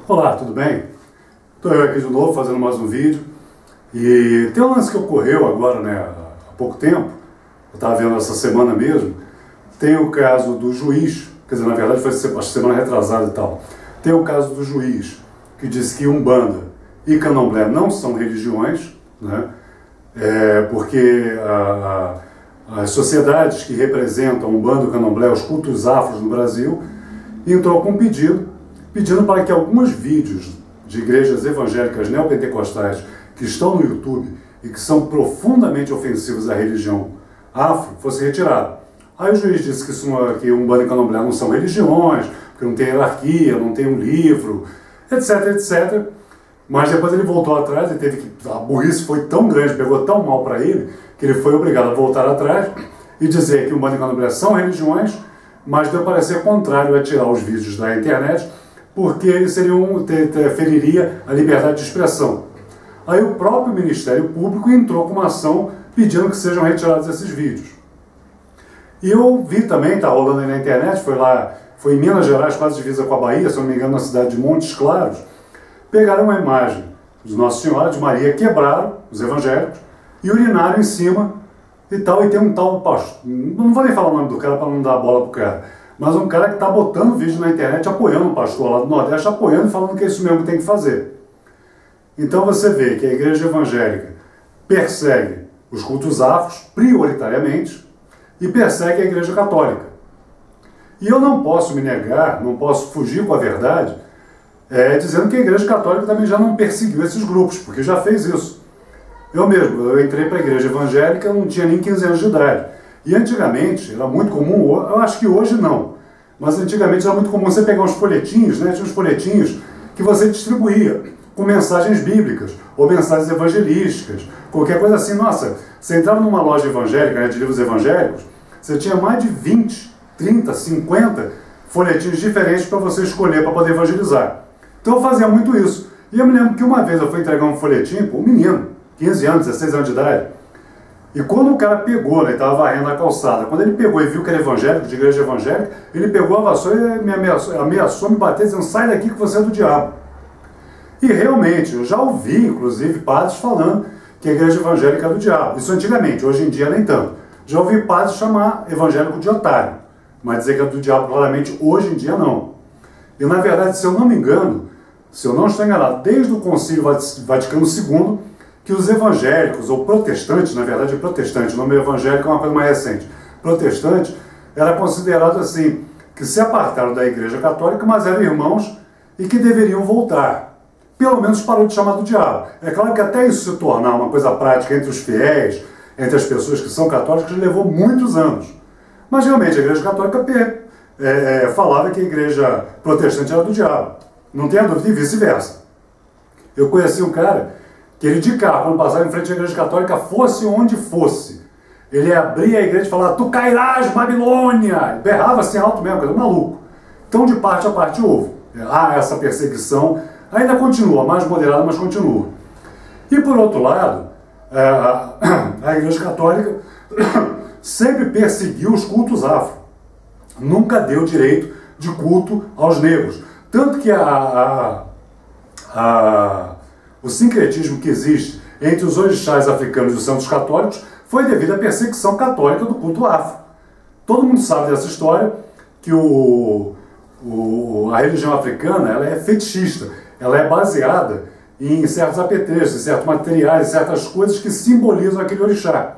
Olá, tudo bem? Estou eu aqui de novo fazendo mais um vídeo. E tem um lance que ocorreu agora, há pouco tempo, eu estava vendo essa semana mesmo. Tem o caso do juiz, quer dizer, na verdade foi semana retrasada e tal. Tem o caso do juiz que diz que Umbanda e Candomblé não são religiões, né? Porque as sociedades que representam Umbanda e Candomblé, os cultos afros no Brasil, entrou com um pedindo para que alguns vídeos de igrejas evangélicas neopentecostais que estão no YouTube e que são profundamente ofensivos à religião afro fossem retirados. Aí o juiz disse que Umbanda e Candomblé não são religiões, porque não tem hierarquia, não tem um livro, etc, etc. Mas depois ele voltou atrás e a burrice foi tão grande, pegou tão mal para ele, que ele foi obrigado a voltar atrás e dizer que Umbanda e Candomblé são religiões, mas deu parecer contrário a tirar os vídeos da internet, porque eles feriria a liberdade de expressão. Aí o próprio Ministério Público entrou com uma ação pedindo que sejam retirados esses vídeos. E eu vi também, está rolando aí na internet, foi em Minas Gerais, quase divisa com a Bahia, se eu não me engano, na cidade de Montes Claros, pegaram uma imagem de Nossa Senhora, de Maria, quebraram, os evangélicos, e urinaram em cima e tal, e tem um tal pastor, não vou nem falar o nome do cara para não dar a bola pro cara, mas um cara que está botando vídeo na internet, apoiando um pastor lá do Nordeste, apoiando e falando que é isso mesmo que tem que fazer. Então você vê que a igreja evangélica persegue os cultos afros, prioritariamente, e persegue a igreja católica. E eu não posso me negar, não posso fugir com a verdade, dizendo que a igreja católica também já não perseguiu esses grupos, porque já fez isso. Eu entrei para a igreja evangélica, eu não tinha nem 15 anos de idade. E antigamente, era muito comum, eu acho que hoje não, mas antigamente era muito comum você pegar uns folhetinhos, né? Tinha uns folhetinhos que você distribuía com mensagens bíblicas, ou mensagens evangelísticas, qualquer coisa assim. Nossa, você entrava numa loja evangélica, né, de livros evangélicos, você tinha mais de 20, 30, 50 folhetinhos diferentes para você escolher para poder evangelizar. Então eu fazia muito isso. E eu me lembro que uma vez eu fui entregar um folhetim para um menino, 15 anos, 16 anos de idade, e quando o cara pegou, né, ele estava varrendo a calçada, quando ele pegou e viu que era evangélico, de igreja evangélica, ele pegou a vassoura e me ameaçou me bater, dizendo: sai daqui que você é do diabo. E realmente, eu já ouvi, inclusive, padres falando que a igreja evangélica é do diabo. Isso antigamente, hoje em dia nem tanto. Já ouvi padres chamar evangélico de otário, mas dizer que é do diabo claramente hoje em dia não. E na verdade, se eu não me engano, se eu não estou enganado, desde o Concílio Vaticano II, que os evangélicos, ou protestantes, na verdade protestante, o nome evangélico é uma coisa mais recente, protestante era considerado assim, que se apartaram da igreja católica, mas eram irmãos e que deveriam voltar. Pelo menos parou de chamar do diabo. É claro que até isso se tornar uma coisa prática entre os fiéis, entre as pessoas que são católicas, levou muitos anos. Mas realmente a igreja católica falava que a igreja protestante era do diabo. Não tenha dúvida, e vice-versa. Eu conheci um cara que ele de carro, quando passava em frente à igreja católica, fosse onde fosse, ele abria a igreja e falava: tu cairás, Babilônia! Berrava assim alto mesmo, coisa maluco. Então de parte a parte houve. Essa perseguição ainda continua, mais moderada, mas continua. E por outro lado, a igreja católica sempre perseguiu os cultos afro. Nunca deu direito de culto aos negros. Tanto que o sincretismo que existe entre os orixás africanos e os santos católicos foi devido à perseguição católica do culto afro. Todo mundo sabe dessa história, que a religião africana ela é fetichista, ela é baseada em certos apetrechos, em certos materiais, em certas coisas que simbolizam aquele orixá.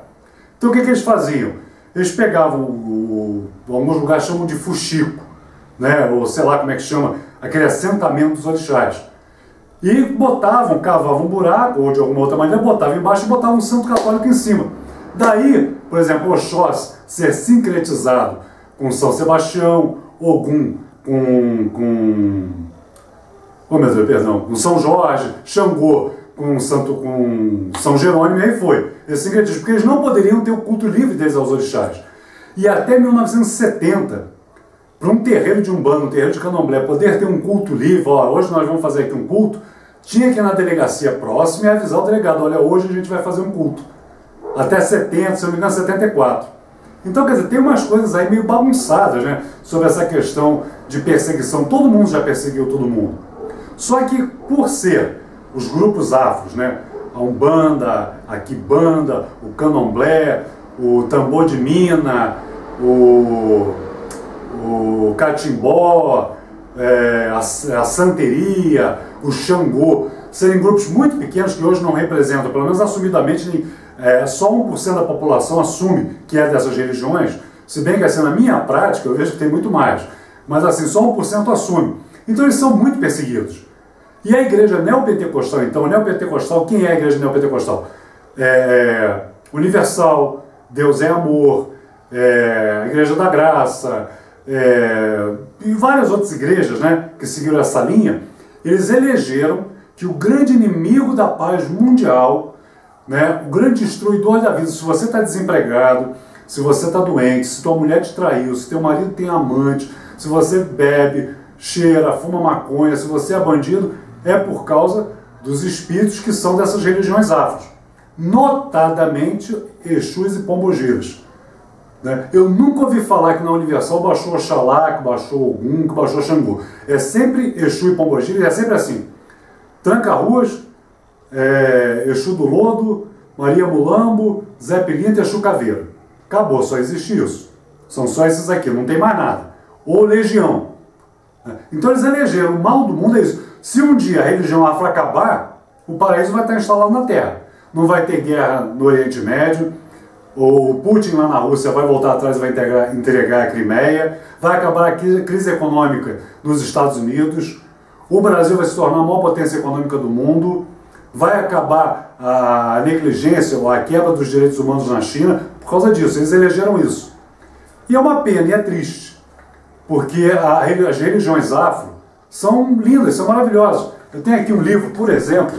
Então o que eles faziam? Eles pegavam, alguns lugares chamam de fuxico, né? Ou sei lá como é que chama, aquele assentamento dos orixás. E cavavam um buraco, ou de alguma outra maneira, botavam embaixo e botavam um santo católico em cima. Daí, por exemplo, Oxós ser sincretizado com São Sebastião, Ogum com São Jorge, Xangô com São Jerônimo, e aí foi. Esse sincretismo, porque eles não poderiam ter o culto livre deles aos orixás. E até 1970, para um terreiro de Umbanda, um terreiro de Candomblé, poder ter um culto livre, hoje nós vamos fazer aqui um culto, tinha que ir na delegacia próxima e avisar o delegado: olha, hoje a gente vai fazer um culto. Até 70, se eu não me engano, 74. Então, quer dizer, tem umas coisas aí meio bagunçadas, né, sobre essa questão de perseguição. Todo mundo já perseguiu todo mundo. Só que, por ser os grupos afros, né, a Umbanda, a Quimbanda, o Candomblé, o Tambor de Mina, o Catimbó, a Santeria, o Xangô, serem grupos muito pequenos que hoje não representam, pelo menos assumidamente, só 1% da população assume que é dessas religiões, se bem que assim, na minha prática eu vejo que tem muito mais, mas assim, só 1% assume. Então eles são muito perseguidos. E a igreja neopentecostal, então, neopentecostal, quem é a igreja neopentecostal? Universal, Deus é amor, a Igreja da Graça, e várias outras igrejas, né, que seguiram essa linha, eles elegeram que o grande inimigo da paz mundial, né, o grande destruidor da vida, se você está desempregado, se você está doente, se tua mulher te traiu, se teu marido tem amante, se você bebe, cheira, fuma maconha, se você é bandido, é por causa dos espíritos que são dessas religiões afros. Notadamente, Exus e Pombogiras. Né? Eu nunca ouvi falar que na Universal baixou Oxalá, que baixou Ogum, que baixou Xangô. É sempre Exu e Pombogira, é sempre assim. Tranca-ruas, Exu do Lodo, Maria Mulambo, Zé Pilintra e Exu Caveira. Acabou, só existe isso. São só esses aqui, não tem mais nada. Ou Legião. Então eles elegeram, o mal do mundo é isso. Se um dia a religião afro acabar, o paraíso vai estar instalado na Terra. Não vai ter guerra no Oriente Médio, o Putin lá na Rússia vai voltar atrás e vai entregar a Crimeia, vai acabar a crise econômica nos Estados Unidos, o Brasil vai se tornar a maior potência econômica do mundo, vai acabar a negligência ou a quebra dos direitos humanos na China por causa disso, eles elegeram isso. E é uma pena, e é triste, porque as religiões afro são lindas, são maravilhosas. Eu tenho aqui um livro, por exemplo,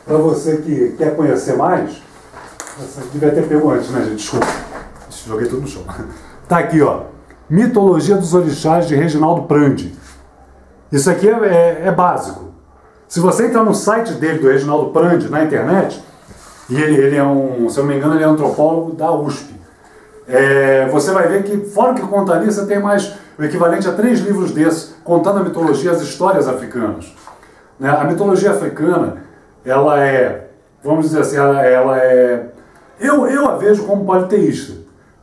para você que quer conhecer mais. Você devia ter pego antes, né, gente? Desculpa. Joguei tudo no chão. Tá aqui, ó. Mitologia dos Orixás, de Reginaldo Prandi. Isso aqui é básico. Se você entrar no site dele, do Reginaldo Prandi, na internet, e ele é se eu não me engano, ele é antropólogo da USP. Você vai ver que, fora o que conta ali, você tem mais o equivalente a 3 livros desses, contando a mitologia, as histórias africanas. Né? A mitologia africana, ela vamos dizer assim, ela é... Eu a vejo como politeísta,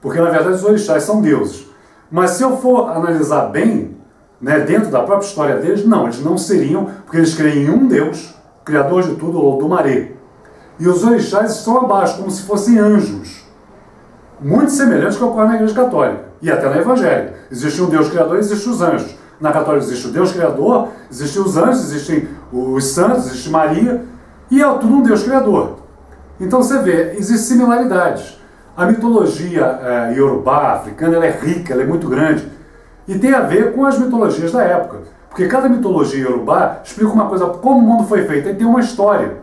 porque na verdade os orixás são deuses. Mas se eu for analisar bem, né, dentro da própria história deles, não, eles não seriam, porque eles creem em um Deus, criador de tudo, ou do Maré. E os orixás estão abaixo, como se fossem anjos. Muito semelhantes ao que ocorre na Igreja Católica, e até na Evangélica. Existe um Deus criador e existem os anjos. Na Católica existe o Deus criador, existem os anjos, existem os santos, existe Maria, e é tudo um Deus criador. Então você vê, existem similaridades. A mitologia iorubá, africana, ela é rica, ela é muito grande. E tem a ver com as mitologias da época. Porque cada mitologia iorubá explica uma coisa, como o mundo foi feito, e tem uma história.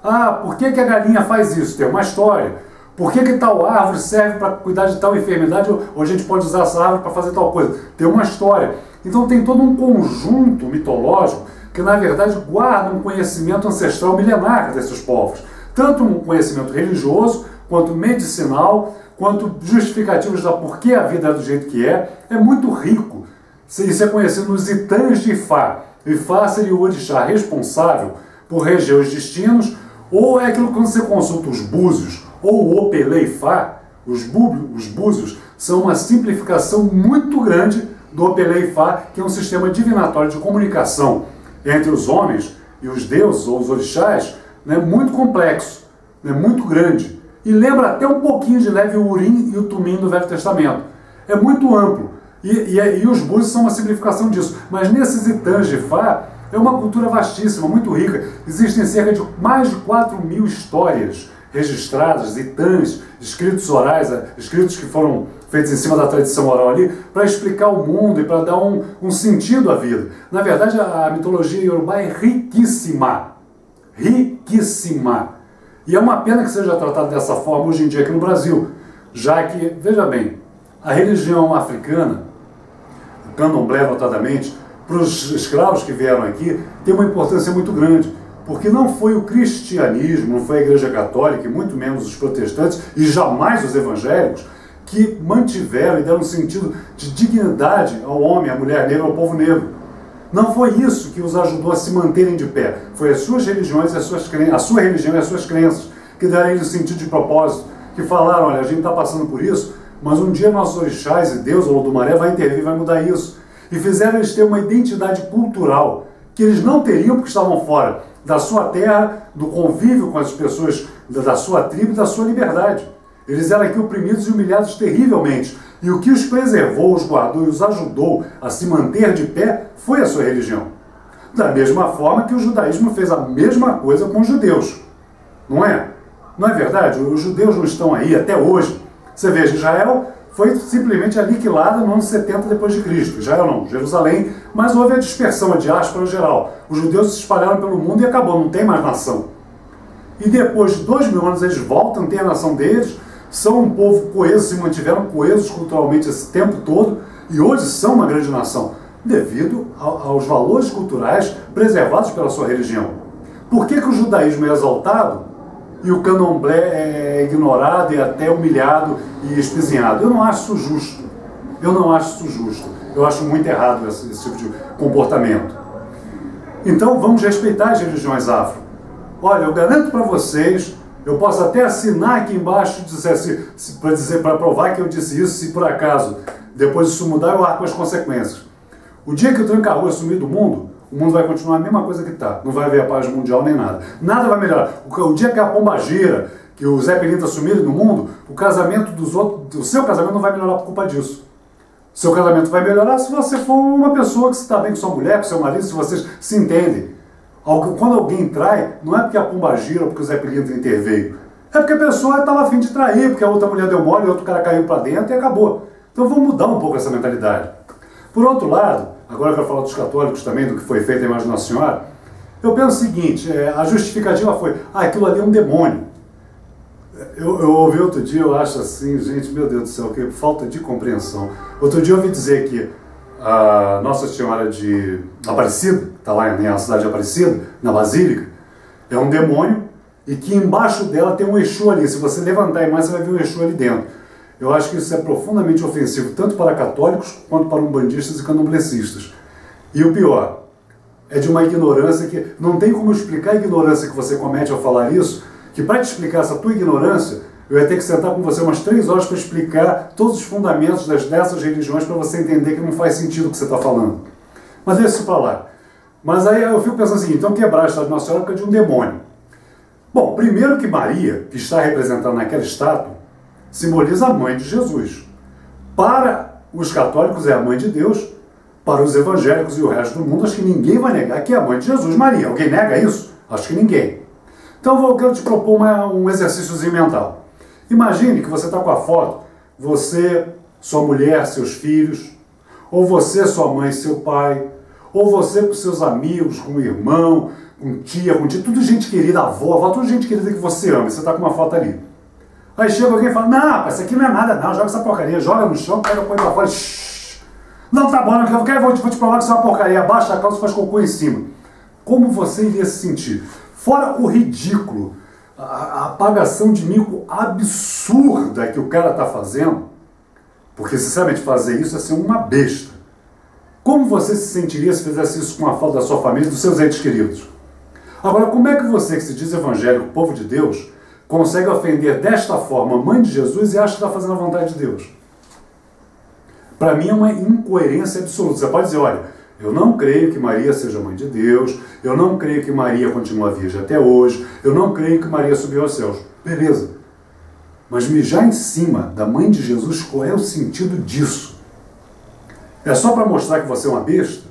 Ah, por que a galinha faz isso? Tem uma história. Por que tal árvore serve para cuidar de tal enfermidade, ou a gente pode usar essa árvore para fazer tal coisa? Tem uma história. Então tem todo um conjunto mitológico que, na verdade, guarda um conhecimento ancestral milenar desses povos. Tanto um conhecimento religioso, quanto medicinal, quanto justificativos da porquê a vida é do jeito que é muito rico. Isso é conhecido nos Itãs de Ifá. Ifá seria o orixá responsável por reger os destinos, ou é aquilo quando você consulta os búzios, ou o Opelê Ifá, os búzios são uma simplificação muito grande do Opelê Ifá, que é um sistema divinatório de comunicação entre os homens e os deuses, ou os orixás, né, muito complexo, né, muito grande. E lembra até um pouquinho de leve o Urim e o Tumim do Velho Testamento. É muito amplo. E os búzios são uma simplificação disso. Mas nesses Itãs de Ifá, é uma cultura vastíssima, muito rica. Existem cerca de mais de 4.000 histórias registradas, Itãs, escritos orais, escritos que foram feitos em cima da tradição oral ali, para explicar o mundo e para dar um sentido à vida. Na verdade, a mitologia iorubá é riquíssima. Riquíssima. E é uma pena que seja tratada dessa forma hoje em dia aqui no Brasil, já que, veja bem, a religião africana, o candomblé notadamente, para os escravos que vieram aqui, tem uma importância muito grande, porque não foi o cristianismo, não foi a Igreja Católica, e muito menos os protestantes, e jamais os evangélicos, que mantiveram e deram um sentido de dignidade ao homem, à mulher negra, ao povo negro. Não foi isso que os ajudou a se manterem de pé. Foi as suas religiões, a sua religião e as suas crenças que deram a eles o sentido de propósito, que falaram, olha, a gente está passando por isso, mas um dia nossos orixás e Deus, o Olodumaré, vai intervir, vai mudar isso. E fizeram eles ter uma identidade cultural que eles não teriam porque estavam fora da sua terra, do convívio com as pessoas da sua tribo e da sua liberdade. Eles eram aqui oprimidos e humilhados terrivelmente. E o que os preservou, os guardou e os ajudou a se manter de pé foi a sua religião. Da mesma forma que o judaísmo fez a mesma coisa com os judeus. Não é? Não é verdade? Os judeus não estão aí até hoje. Você veja, Israel foi simplesmente aniquilada no ano 70 depois de Cristo. Israel não, Jerusalém, mas houve a dispersão, a diáspora geral. Os judeus se espalharam pelo mundo e acabou, não tem mais nação. E depois de 2000 anos eles voltam, têm a nação deles, são um povo coeso, se mantiveram coesos culturalmente esse tempo todo, e hoje são uma grande nação, devido aos valores culturais preservados pela sua religião. Por que o judaísmo é exaltado e o candomblé é ignorado e até humilhado e espizinhado? Eu não acho isso justo. Eu não acho isso justo. Eu acho muito errado esse tipo de comportamento. Então vamos respeitar as religiões afro. Olha, eu garanto para vocês, eu posso até assinar aqui embaixo para provar que eu disse isso, se por acaso depois disso mudar, eu arco as consequências. O dia que o tranca-rua sumir do mundo, o mundo vai continuar a mesma coisa que está. Não vai haver a paz mundial nem nada. Nada vai melhorar. O dia que a pombagira, que o Zé Pelinta sumirem do mundo, o casamento dos outros, o seu casamento não vai melhorar por culpa disso. Seu casamento vai melhorar se você for uma pessoa que se está bem com sua mulher, com seu marido, se vocês se entendem. Quando alguém trai, não é porque a pombagira ou porque o Zé Pelinta interveio. É porque a pessoa estava a fim de trair, porque a outra mulher deu mole, o outro cara caiu para dentro e acabou. Então vamos mudar um pouco essa mentalidade. Por outro lado, agora eu quero falar dos católicos também, do que foi feito em imagem de Nossa Senhora, eu penso o seguinte, a justificativa foi, aquilo ali é um demônio. Eu ouvi outro dia, eu acho assim, gente, meu Deus do céu, que falta de compreensão. Outro dia eu ouvi dizer que a Nossa Senhora de Aparecida, está lá na cidade de Aparecida, na Basílica, é um demônio e que embaixo dela tem um Exu ali. Se você levantar a imagem, você vai ver um Exu ali dentro. Eu acho que isso é profundamente ofensivo, tanto para católicos quanto para umbandistas e candomblecistas. E o pior, é de uma ignorância que não tem como explicar a ignorância que você comete ao falar isso, que para te explicar essa tua ignorância, eu ia ter que sentar com você umas 3 horas para explicar todos os fundamentos dessas religiões para você entender que não faz sentido o que você está falando. Mas deixa isso para lá. Mas aí eu fico pensando assim, então quebrar a estátua de Nossa Senhora por causa de um demônio. Bom, primeiro que Maria, que está representada naquela estátua, simboliza a mãe de Jesus. Para os católicos é a mãe de Deus, para os evangélicos e o resto do mundo, acho que ninguém vai negar que é a mãe de Jesus, Maria. Alguém nega isso? Acho que ninguém. Então eu quero te propor um exercíciozinho mental. Imagine que você está com a foto, você, sua mulher, seus filhos, ou você, sua mãe, seu pai, ou você com seus amigos, com o irmão, com tia, tudo gente querida, avó, tudo gente querida que você ama, você está com uma foto ali. Aí chega alguém e fala, não, isso aqui não é nada não, joga essa porcaria, joga no chão, pega, põe pra fora, shhh. Não, tá bom, eu vou te provar que isso é uma porcaria, abaixa a calça e faz cocô em cima. Como você iria se sentir? Fora o ridículo, a apagação de mico absurda que o cara está fazendo, porque sinceramente fazer isso é ser uma besta. Como você se sentiria se fizesse isso com a foto da sua família e dos seus entes queridos? Agora, como é que você, que se diz evangélico, povo de Deus, consegue ofender desta forma a mãe de Jesus e acha que está fazendo a vontade de Deus? Para mim é uma incoerência absoluta. Você pode dizer, olha, eu não creio que Maria seja mãe de Deus, eu não creio que Maria continua virgem até hoje, eu não creio que Maria subiu aos céus. Beleza. Mas mijar em cima da mãe de Jesus, qual é o sentido disso? É só para mostrar que você é uma besta?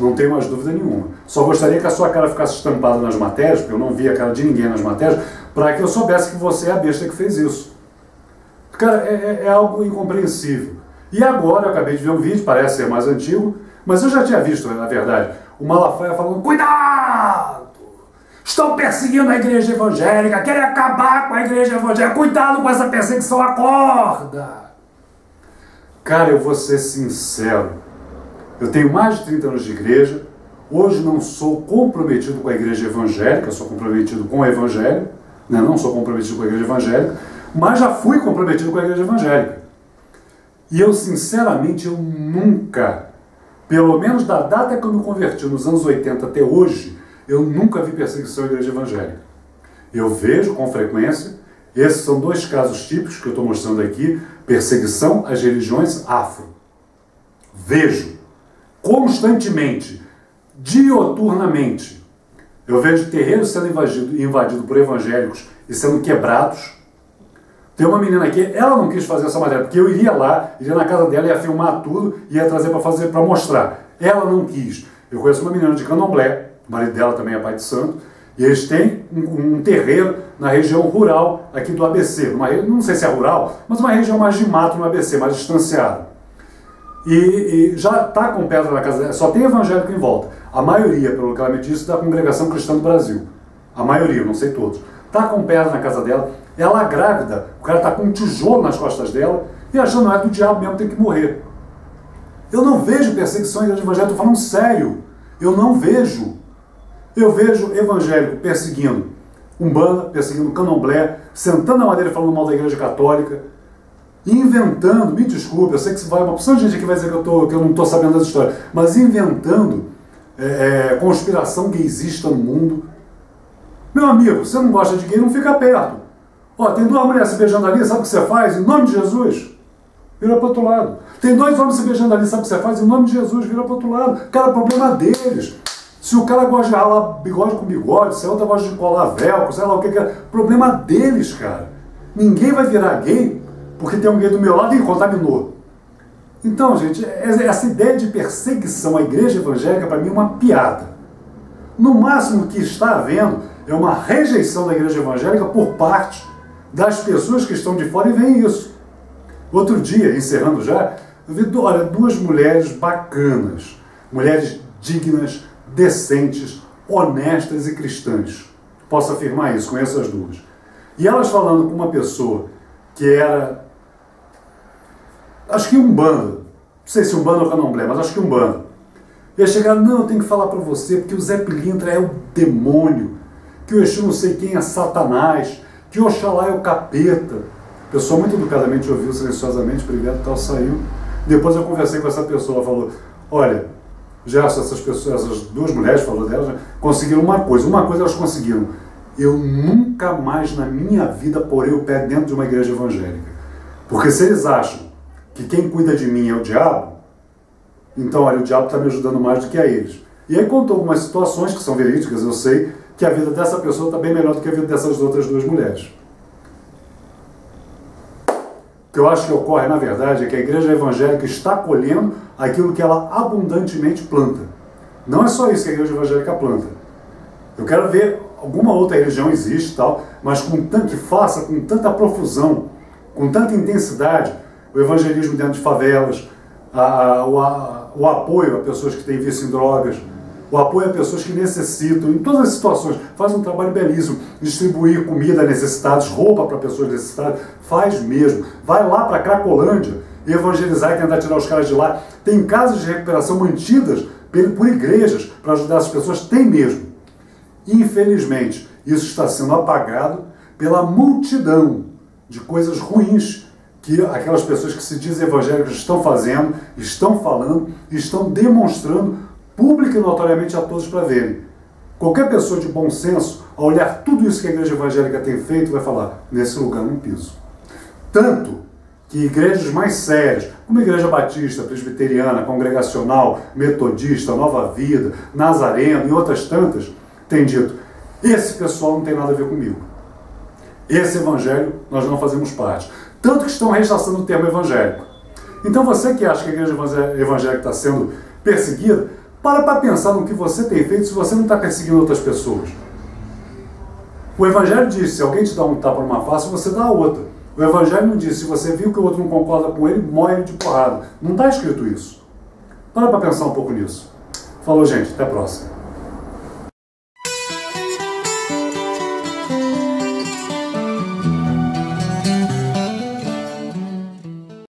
Não tenho mais dúvida nenhuma. Só gostaria que a sua cara ficasse estampada nas matérias, porque eu não vi a cara de ninguém nas matérias, para que eu soubesse que você é a besta que fez isso. Cara, é algo incompreensível. E agora, eu acabei de ver um vídeo, parece ser mais antigo, mas eu já tinha visto, na verdade, o Malafaia falando, cuidado! Estão perseguindo a igreja evangélica, querem acabar com a igreja evangélica, cuidado com essa perseguição, acorda! Cara, eu vou ser sincero, eu tenho mais de 30 anos de igreja, hoje não sou comprometido com a igreja evangélica, sou comprometido com o evangelho, né? Não sou comprometido com a igreja evangélica, mas já fui comprometido com a igreja evangélica. E eu, sinceramente, eu nunca pelo menos da data que eu me converti, nos anos 80 até hoje, eu nunca vi perseguição à igreja evangélica. Eu vejo com frequência, esses são dois casos típicos que eu estou mostrando aqui, perseguição às religiões afro. Vejo constantemente, dioturnamente. Eu vejo terreiros sendo invadido por evangélicos e sendo quebrados. Tem uma menina aqui, ela não quis fazer essa matéria, porque eu iria lá, iria na casa dela, ia filmar tudo, ia trazer para mostrar. Ela não quis. Eu conheço uma menina de Candomblé, o marido dela também é pai de santo, e eles têm um terreiro na região rural aqui do ABC. Não sei se é rural, mas uma região mais de mato no ABC, mais distanciada. E já está com pedra na casa dela, só tem evangélico em volta. A maioria, pelo que ela me disse, da Congregação Cristã do Brasil. A maioria, não sei todos. Está com pedra na casa dela, ela grávida, o cara está com um tijolo nas costas dela e achando que o diabo mesmo tem que morrer. Eu não vejo perseguição à igreja evangélica, estou falando sério. Eu não vejo. Eu vejo evangélico perseguindo Umbanda, perseguindo Candomblé, sentando na madeira e falando mal da igreja católica, inventando, me desculpe, eu sei que vai uma porção de gente aqui vai dizer que eu não estou sabendo das histórias, mas inventando conspiração gaysista no mundo. Meu amigo, você não gosta de gay, não fica perto. Ó, tem duas mulheres se beijando ali, sabe o que você faz? Em nome de Jesus, vira para o outro lado. Tem dois homens se beijando ali, sabe o que você faz? Em nome de Jesus, vira para o outro lado. Cara, problema deles. Se o cara gosta de ralar bigode com bigode, se a outra gosta de colar velcro, sei lá o que é, problema deles, cara. Ninguém vai virar gay porque tem um gay do meu lado e contaminou. Então, gente, essa ideia de perseguição à igreja evangélica, para mim, é uma piada. No máximo que está havendo é uma rejeição da igreja evangélica por parte das pessoas que estão de fora e veem isso. Outro dia, encerrando já, eu vi duas mulheres bacanas, mulheres dignas, decentes, honestas e cristãs. Posso afirmar isso, conheço as duas. E elas falando com uma pessoa que era, acho que Umbanda, não sei se Umbanda ou Candomblé, mas acho que Umbanda. E aí chegaram, não, eu tenho que falar para você, porque o Zé Pilintra é o demônio, que o Exu não sei quem é Satanás, que o Oxalá é o capeta. A pessoa muito educadamente ouviu silenciosamente, obrigado, tal, saiu. Depois eu conversei com essa pessoa, ela falou, olha, Gerson, essas duas mulheres, falou delas, conseguiram uma coisa elas conseguiram. Eu nunca mais na minha vida porei o pé dentro de uma igreja evangélica. Porque se eles acham que quem cuida de mim é o diabo, então, olha, o diabo está me ajudando mais do que a eles. E aí contou algumas situações que são verídicas, eu sei que a vida dessa pessoa está bem melhor do que a vida dessas outras duas mulheres. O que eu acho que ocorre, na verdade, é que a igreja evangélica está colhendo aquilo que ela abundantemente planta. Não é só isso que a igreja evangélica planta. Eu quero ver alguma outra religião existe e tal, mas que faça com tanta profusão, com tanta intensidade, o evangelismo dentro de favelas, o apoio a pessoas que têm vício em drogas, o apoio a pessoas que necessitam, em todas as situações, faz um trabalho belíssimo, distribuir comida a necessitados, roupa para pessoas necessitadas, faz mesmo, vai lá para Cracolândia, evangelizar e tentar tirar os caras de lá, tem casas de recuperação mantidas por igrejas para ajudar essas pessoas, tem mesmo. Infelizmente, isso está sendo apagado pela multidão de coisas ruins que aquelas pessoas que se dizem evangélicas estão fazendo, estão falando, estão demonstrando pública e notoriamente a todos para verem. Qualquer pessoa de bom senso, ao olhar tudo isso que a igreja evangélica tem feito, vai falar, nesse lugar não piso. Tanto que igrejas mais sérias, como a Igreja Batista, Presbiteriana, Congregacional, Metodista, Nova Vida, Nazareno e outras tantas, têm dito, esse pessoal não tem nada a ver comigo. Esse evangelho nós não fazemos parte. Tanto que estão rechaçando o termo evangélico. Então você que acha que a igreja evangélica está sendo perseguida, para pensar no que você tem feito se você não está perseguindo outras pessoas. O Evangelho diz, se alguém te dá um tapa numa face, você dá a outra. O Evangelho não diz, se você viu que o outro não concorda com ele, morre de porrada. Não está escrito isso. Para pensar um pouco nisso. Falou, gente. Até a próxima.